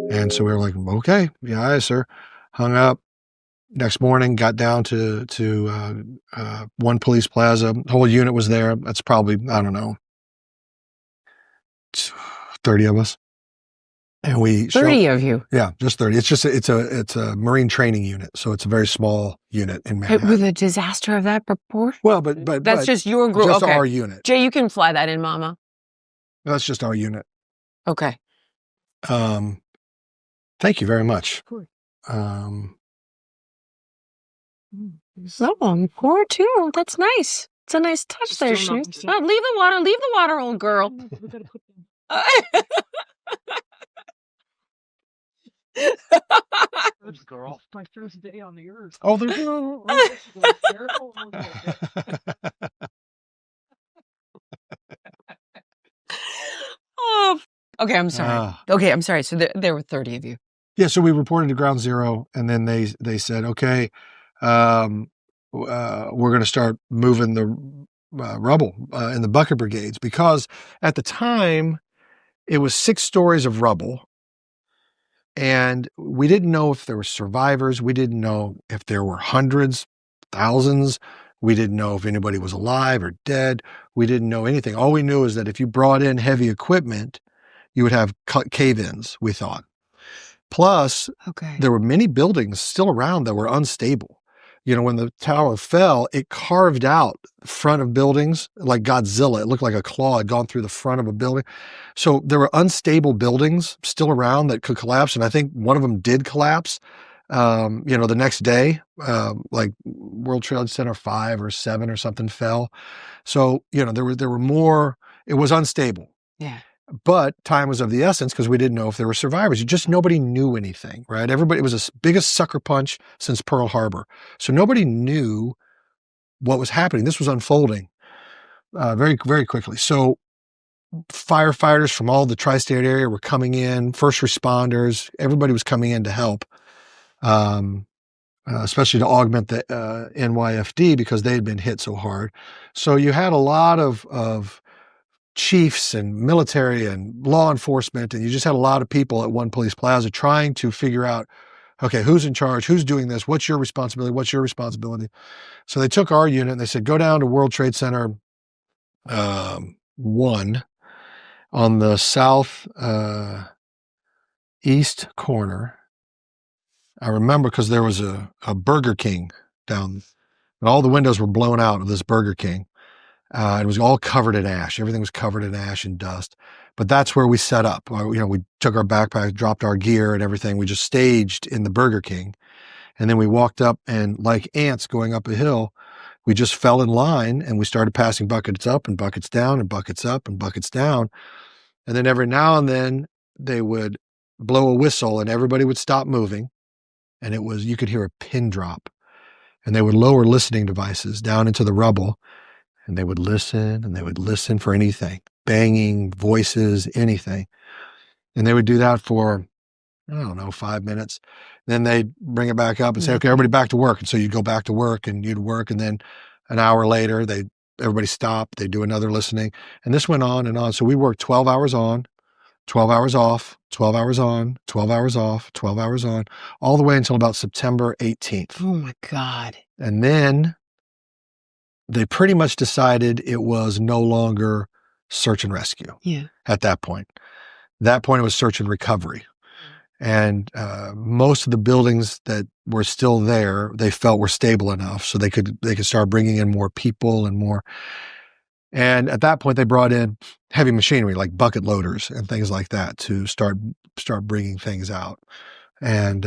And so we were like, okay, yeah, aye, sir. Hung up. Next morning, got down to one police plaza. The whole unit was there. That's probably, I don't know, 30 of us. And we 30 of you. Yeah, just 30. It's a Marine training unit, so it's a very small unit in Manhattan. With a disaster of that proportion? Well, but that's just your group. Just okay. our unit. Jay, you can fly that in, Mama. That's just our unit. Okay. Thank you very much. So I'm poor too. That's nice. It's a nice touch there, Shu. Leave the water, old girl. Good girl. My first day on the earth. Oh, there's no. Oh, okay. I'm sorry. Okay, I'm sorry. So there were 30 of you. Yeah. So we reported to Ground Zero, and then they said, okay, we're going to start moving the rubble in the bucket brigades, because at the time it was 6 stories of rubble. And we didn't know if there were survivors. We didn't know if there were hundreds, thousands. We didn't know if anybody was alive or dead. We didn't know anything. All we knew is that if you brought in heavy equipment, you would have cave-ins, we thought. Plus, there were many buildings still around that were unstable. You know, when the tower fell, it carved out the front of buildings like Godzilla. It looked like a claw had gone through the front of a building. So there were unstable buildings still around that could collapse. And I think one of them did collapse, the next day, like World Trade Center 5 or 7 or something fell. So, there were more, it was unstable. Yeah. But time was of the essence because we didn't know if there were survivors. Nobody knew anything, right? Everybody, it was the biggest sucker punch since Pearl Harbor. So nobody knew what was happening. This was unfolding very, very quickly. So firefighters from all the tri-state area were coming in, first responders, everybody was coming in to help, especially to augment the NYFD because they had been hit so hard. So you had a lot of chiefs and military and law enforcement, and you just had a lot of people at one police plaza trying to figure out, okay, who's in charge, who's doing this, what's your responsibility, So they took our unit and they said, go down to World Trade Center 1 on the south east corner. I remember because there was a Burger King down, and all the windows were blown out of this Burger King. It was all covered in ash. Everything was covered in ash and dust. But that's where we set up. We took our backpacks, dropped our gear and everything. We just staged in the Burger King. And then we walked up, and like ants going up a hill, we just fell in line and we started passing buckets up and buckets down and buckets up and buckets down. And then every now and then they would blow a whistle and everybody would stop moving. And you could hear a pin drop. And they would lower listening devices down into the rubble. And they would listen for anything, banging, voices, anything. And they would do that for, 5 minutes. Then they'd bring it back up and say, okay, everybody back to work. And so you'd go back to work and you'd work. And then an hour later, everybody stopped. They'd do another listening. And this went on and on. So we worked 12 hours on, 12 hours off, 12 hours on, 12 hours off, 12 hours on, all the way until about September 18th. Oh my God. And then they pretty much decided it was no longer search and rescue. Yeah. At that point. That point, it was search and recovery. And most of the buildings that were still there, they felt were stable enough so they could start bringing in more people and more. And at that point, they brought in heavy machinery like bucket loaders and things like that to start bringing things out. And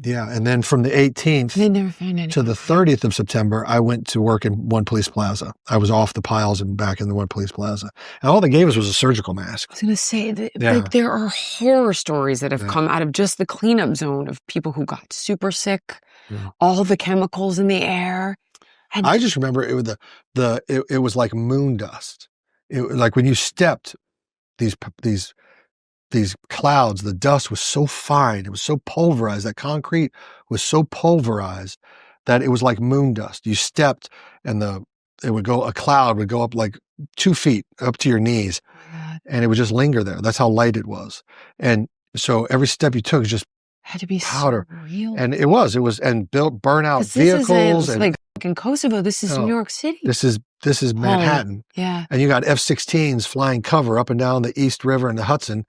and then from the 18th they never found anything. To the 30th of September, I went to work in one police plaza. I was off the piles and back in the one police plaza. And all they gave us was a surgical mask. I was going to say that like, there are horror stories that have come out of just the cleanup zone of people who got super sick, all the chemicals in the air. And I just remember it was like moon dust. Like when you stepped these clouds, the dust was so fine. It was so pulverized. That concrete was so pulverized that it was like moon dust. You stepped and a cloud would go up like 2 feet up to your knees and it would just linger there. That's how light it was. And So every step you took is just had to be powder. surreal. And it was, and burn out vehicles. Like in Kosovo, this is New York City. This is Manhattan. Yeah. And you got F-16s flying cover up and down the East River and the Hudson.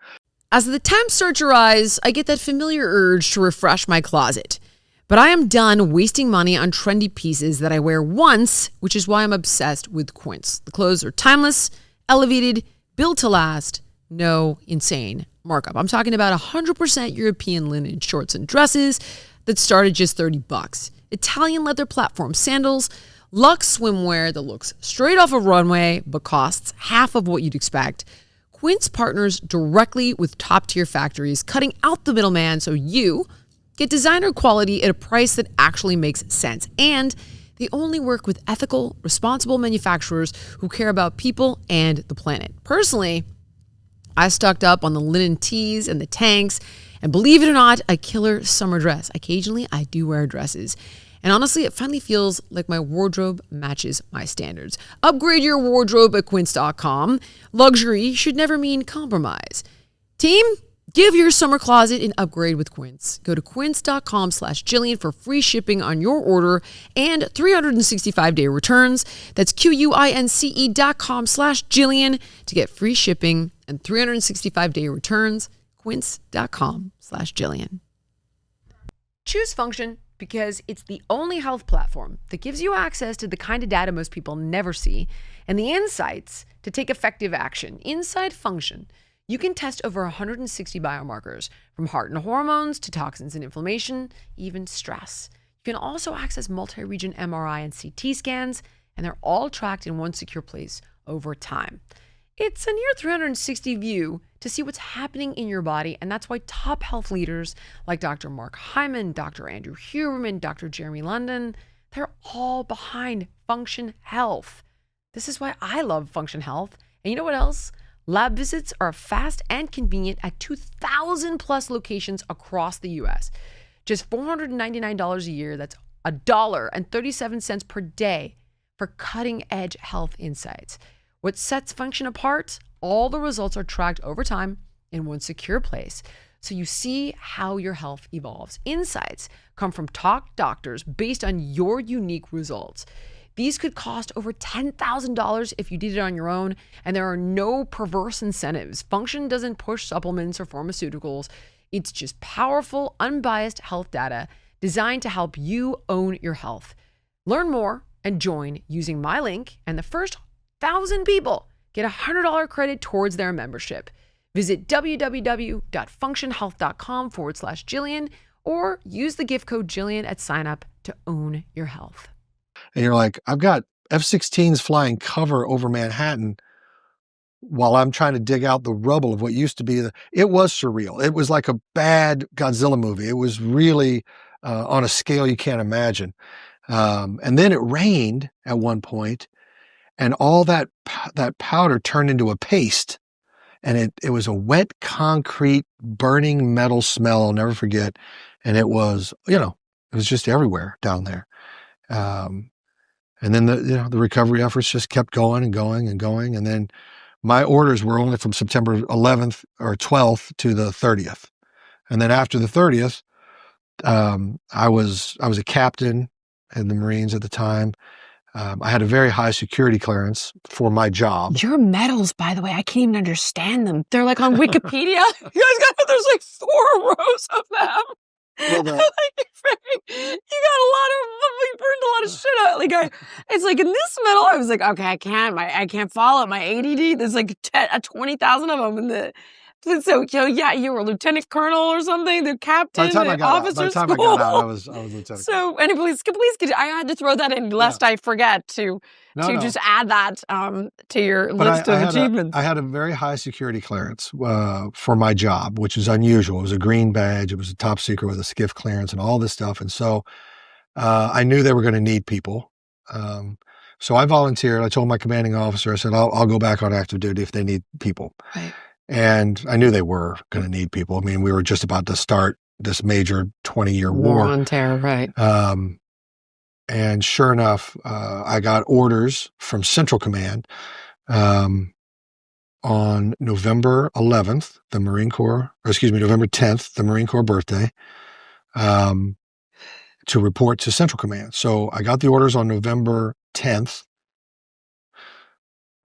As the temps start to rise, I get that familiar urge to refresh my closet. But I am done wasting money on trendy pieces that I wear once, which is why I'm obsessed with Quince. The clothes are timeless, elevated, built to last, no insane markup. I'm talking about 100% European linen shorts and dresses that start at just $30. Italian leather platform sandals, luxe swimwear that looks straight off a runway but costs half of what you'd expect. Quince partners directly with top-tier factories, cutting out the middleman so you get designer quality at a price that actually makes sense. And they only work with ethical, responsible manufacturers who care about people and the planet. Personally, I stocked up on the linen tees and the tanks, and believe it or not, a killer summer dress. Occasionally, I do wear dresses. And honestly, it finally feels like my wardrobe matches my standards. Upgrade your wardrobe at quince.com. Luxury should never mean compromise. Team, give your summer closet an upgrade with Quince. Go to quince.com/Jillian for free shipping on your order and 365-day returns. That's QUINCE.com/Jillian to get free shipping and 365-day returns. Quince.com/Jillian. Choose Function because it's the only health platform that gives you access to the kind of data most people never see and the insights to take effective action. Inside Function, you can test over 160 biomarkers, from heart and hormones to toxins and inflammation, even stress. You can also access multi-region MRI and CT scans, and they're all tracked in one secure place over time. It's a near 360 view to see what's happening in your body, and that's why top health leaders like Dr. Mark Hyman, Dr. Andrew Huberman, Dr. Jeremy London, they're all behind Function Health. This is why I love Function Health. And you know what else? Lab visits are fast and convenient at 2,000 plus locations across the U.S. Just $499 a year, that's $1.37 per day for cutting-edge health insights. What sets Function apart? All the results are tracked over time in one secure place, so you see how your health evolves. Insights come from top doctors based on your unique results. These could cost over $10,000 if you did it on your own, and there are no perverse incentives. Function doesn't push supplements or pharmaceuticals. It's just powerful, unbiased health data designed to help you own your health. Learn more and join using my link, and the first 1,000 people get a $100 credit towards their membership. Visit www.functionhealth.com/Jillian or use the gift code Jillian at sign up to own your health. And you're like, I've got F-16s flying cover over Manhattan while I'm trying to dig out the rubble of what used to be it was surreal. It was like a bad Godzilla movie. It was really on a scale you can't imagine. And then it rained at one point, and all that powder turned into a paste, and it was a wet concrete, burning metal smell I'll never forget. And it was, it was just everywhere down there. And then the recovery efforts just kept going and going and going. And then my orders were only from September 11th or 12th to the 30th. And then after the 30th, I was a captain in the Marines at the time. I had a very high security clearance for my job. Your medals, by the way, I can't even understand them. They're like on Wikipedia. There's like 4 rows of them. Well, you burned a lot of shit out. It's like in this medal, I was like, okay, I can't follow it. My ADD, there's like 20,000 of them in the. So yeah, you were a lieutenant colonel or something, the captain, I got out, I was lieutenant. So, and please, I had to throw that in lest I forget to just add that to your list of achievements. I had a very high security clearance for my job, which is unusual. It was a green badge. It was a top secret with a skiff clearance and all this stuff. And so I knew they were going to need people. So I volunteered. I told my commanding officer, I said, I'll go back on active duty if they need people. Right. And I knew they were going to need people. I mean, we were just about to start this major 20-year war on terror, right? And sure enough, I got orders from Central Command on November 11th, November 10th, the Marine Corps birthday, to report to Central Command. So I got the orders on November 10th,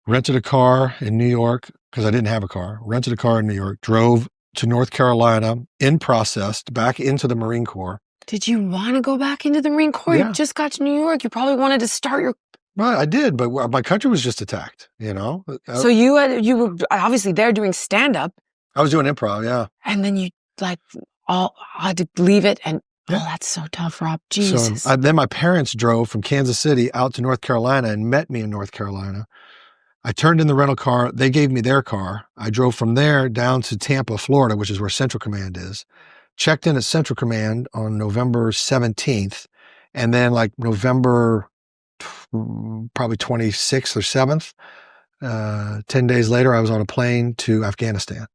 rented a car in New York because I didn't have a car, rented a car in New York, drove to North Carolina, processed back into the Marine Corps. Did you want to go back into the Marine Corps? Yeah. You just got to New York. You probably wanted to start your... Well, I did, but my country was just attacked, you know? So you were obviously there doing stand-up. I was doing improv, yeah. And then you all had to leave it and... Yeah. Oh, that's so tough, Rob. Jesus. So then my parents drove from Kansas City out to North Carolina and met me in North Carolina. I turned in the rental car. They gave me their car. I drove from there down to Tampa, Florida, which is where Central Command is. Checked in at Central Command on November 17th. And then like November probably 26th or 7th, 10 days later, I was on a plane to Afghanistan.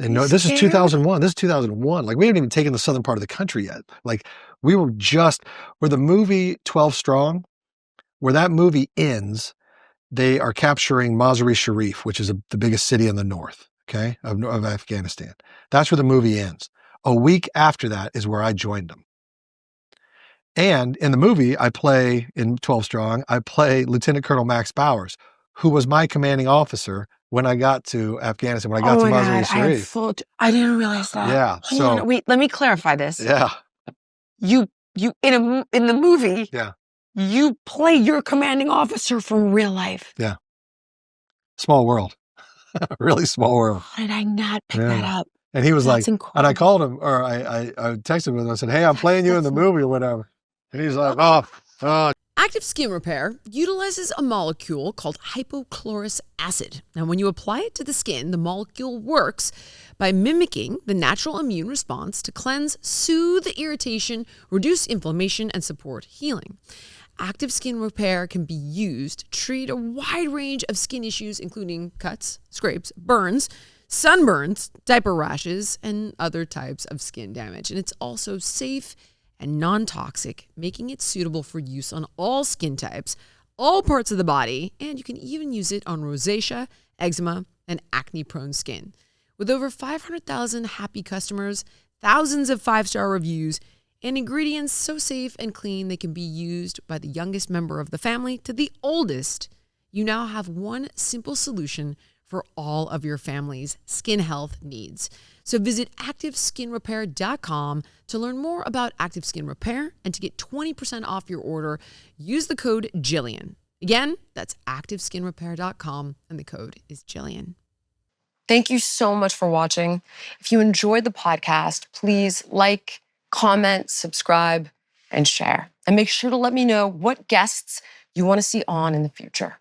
And no, this is 2001. This is 2001. Like we hadn't even taken the southern part of the country yet. Like we were just where the movie 12 Strong, where that movie ends, they are capturing Mazar-e-Sharif, which is the biggest city in the north, okay, of Afghanistan. That's where the movie ends. A week after that is where I joined them. And in the movie, I play, in 12 Strong, I play Lieutenant Colonel Max Bowers, who was my commanding officer when I got to Afghanistan, when I got to Mazar-e-Sharif. I didn't realize that. Yeah. Hold on, wait, let me clarify this. Yeah. You in the movie, Yeah. you play your commanding officer from real life. Yeah. Small world. Really small world. How did I not pick that up? And he was That's like, incredible. and I called him, or I texted him and I said, hey, I'm playing you in the movie or whatever. And he's like, oh. Active Skin Repair utilizes a molecule called hypochlorous acid. Now, when you apply it to the skin, the molecule works by mimicking the natural immune response to cleanse, soothe irritation, reduce inflammation, and support healing. Active Skin Repair can be used to treat a wide range of skin issues, including cuts, scrapes, burns, sunburns, diaper rashes, and other types of skin damage. And it's also safe and non-toxic, making it suitable for use on all skin types, all parts of the body, and you can even use it on rosacea, eczema, and acne-prone skin. With over 500,000 happy customers, thousands of 5-star reviews, and ingredients so safe and clean they can be used by the youngest member of the family to the oldest, you now have one simple solution for all of your family's skin health needs. So visit ActiveSkinRepair.com to learn more about Active Skin Repair and to get 20% off your order. Use the code Jillian. Again, that's ActiveSkinRepair.com and the code is Jillian. Thank you so much for watching. If you enjoyed the podcast, please like, comment, subscribe, and share. And make sure to let me know what guests you want to see on in the future.